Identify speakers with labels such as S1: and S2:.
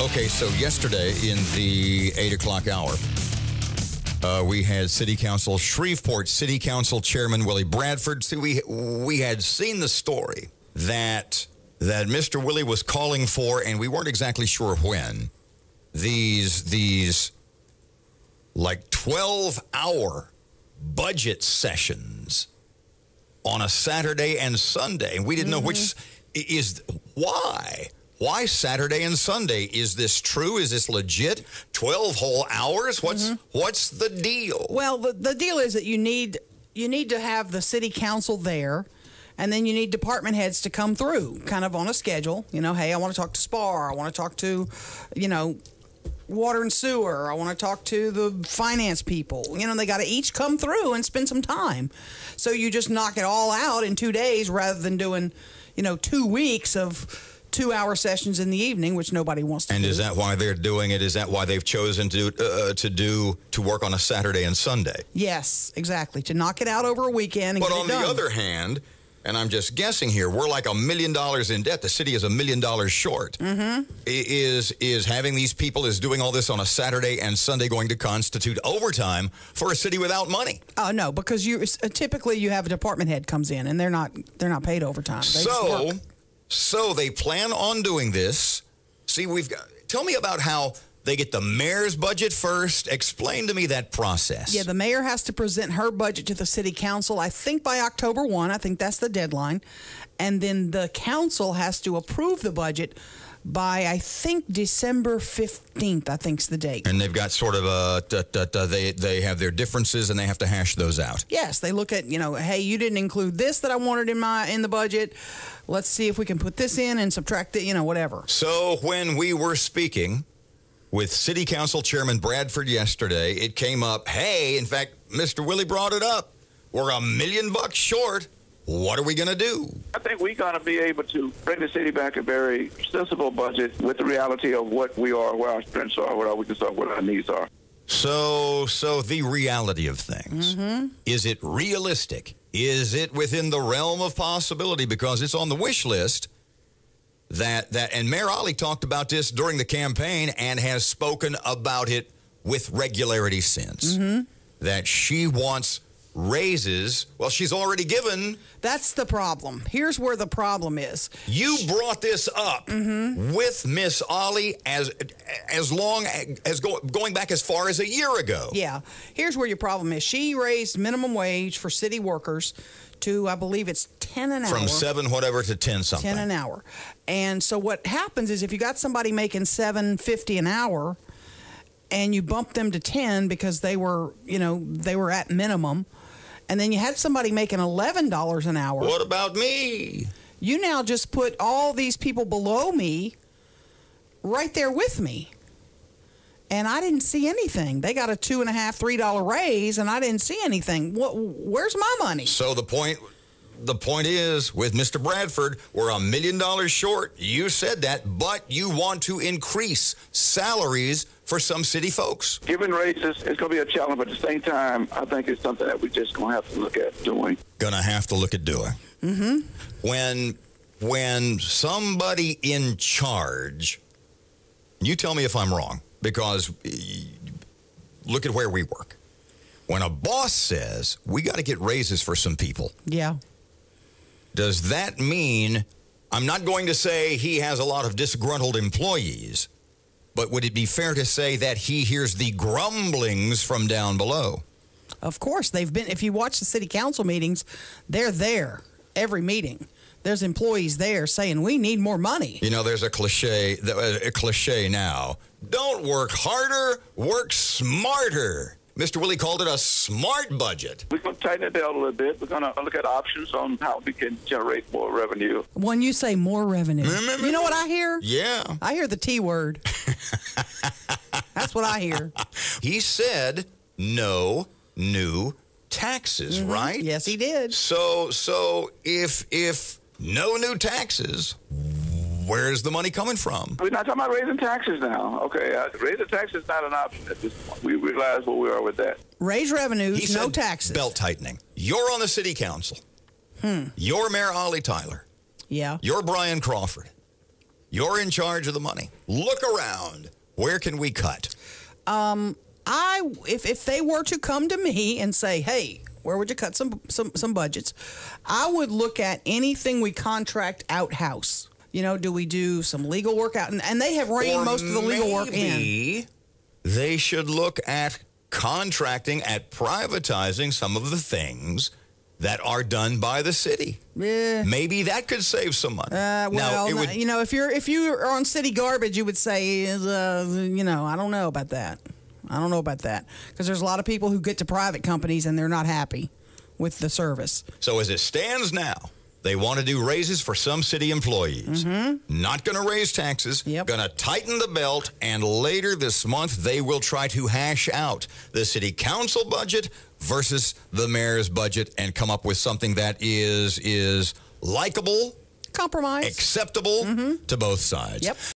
S1: Okay, so yesterday in the 8 o'clock hour, we had City Council, Shreveport City Council Chairman Willie Bradford. See, we had seen the story that Mr. Willie was calling for, and we weren't exactly sure when, these like 12-hour budget sessions on a Saturday and Sunday. And we didn't know which is why. Why Saturday and Sunday? Is this true? Is this legit? 12 whole hours? What's the deal?
S2: Well, the deal is that you need to have the city council there, and then you need department heads to come through, kind of on a schedule. You know, hey, I want to talk to SPAR. I want to talk to, water and sewer. I want to talk to the finance people. You know, they got to each come through and spend some time. So you just knock it all out in 2 days rather than doing, 2 weeks of 2-hour sessions in the evening, which nobody wants to do.
S1: And is that why they're doing it? Is that why they've chosen to work on a Saturday and Sunday?
S2: Yes, exactly. To knock it out over a weekend and
S1: but
S2: get it
S1: on
S2: done.
S1: the other hand, and I'm just guessing here, we're like $1 million in debt. The city is $1 million short. Is having these people doing all this on a Saturday and Sunday going to constitute overtime for a city without money?
S2: No, because typically you have a department head comes in and they're not paid overtime.
S1: So they plan on doing this. See, tell me about how they get the mayor's budget first. Explain to me that process.
S2: Yeah, the mayor has to present her budget to the city council, I think by October 1. I think that's the deadline. And then the council has to approve the budget by, I think, December 15th, I think's the date.
S1: And they've got sort of they have their differences and they have to hash those out.
S2: Yes, they look at, hey, you didn't include this that I wanted in the budget. Let's see if we can put this in and subtract it, whatever.
S1: So when we were speaking with City Council Chairman Bradford yesterday, it came up, hey, in fact, Mr. Willie brought it up. We're $1 million short. What are we going to do?
S3: I think we're going to be able to bring the city back a very sensible budget with the reality of what we are, where our strengths are, what our weaknesses are, what our needs are.
S1: So the reality of things, is it realistic? Is it within the realm of possibility? Because it's on the wish list and Mayor Ollie talked about this during the campaign and has spoken about it with regularity since, that she wants raises. Well, she's already given.
S2: That's the problem. Here's where the problem is.
S1: You brought this up with Miss Ollie as long as going back as far as a year ago.
S2: Yeah. Here's where your problem is. She raised minimum wage for city workers to, I believe it's 10 an hour.
S1: From 7 whatever to 10 something.
S2: 10 an hour. And so what happens is if you got somebody making $7.50 an hour and you bump them to 10 because they were at minimum, and then you had somebody making $11 an hour.
S1: What about me?
S2: You now just put all these people below me right there with me. And I didn't see anything. They got a $2.5, $3 raise, and I didn't see anything. Where's my money?
S1: So the point is, with Mr. Bradford, we're $1 million short. You said that, but you want to increase salaries for some city folks.
S3: Giving raises is going to be a challenge, but at the same time, I think it's something that we're just going to have to look at doing.
S1: Gonna have to look at doing. When somebody in charge, you tell me if I'm wrong, because look at where we work. When a boss says, we got to get raises for some people.
S2: Yeah.
S1: Does that mean, I'm not going to say he has a lot of disgruntled employees, but would it be fair to say that he hears the grumblings from down below?
S2: Of course, they've been. If you watch the city council meetings, they're there every meeting. There's employees there saying, we need more money.
S1: There's a cliche now. Don't work harder, work smarter. Mr. Willie called it a smart budget.
S3: We're going to tighten it down a little bit. We're going to look at options on how we can generate more revenue.
S2: When you say more revenue, you know what I hear?
S1: Yeah.
S2: I hear the T word. That's what I hear.
S1: He said no new taxes, right?
S2: Yes, he did.
S1: So if no new taxes, where's the money coming from?
S3: We're not talking about raising taxes now. Okay, raising taxes is not an option at this point. We realize where we are with that.
S2: Raise revenues,
S1: He
S2: no
S1: said
S2: taxes.
S1: Belt tightening. You're on the city council. You're Mayor Ollie Tyler.
S2: Yeah.
S1: You're Brian Crawford. You're in charge of the money. Look around. Where can we cut?
S2: If they were to come to me and say, hey, where would you cut some budgets? I would look at anything we contract out-house. Do we do some legal work out? And they have reined most of the legal work in.
S1: Maybe they should look at contracting, at privatizing some of the things that are done by the city.
S2: Yeah.
S1: Maybe that could save some money.
S2: If you are on city garbage, you would say, I don't know about that. Because there's a lot of people who get to private companies and they're not happy with the service.
S1: So as it stands now, they want to do raises for some city employees. Mm-hmm. Not going to raise taxes.
S2: Yep.
S1: Going to tighten the belt. And later this month, they will try to hash out the city council budget versus the mayor's budget and come up with something that is likable,
S2: compromise,
S1: acceptable to both sides.
S2: Yep.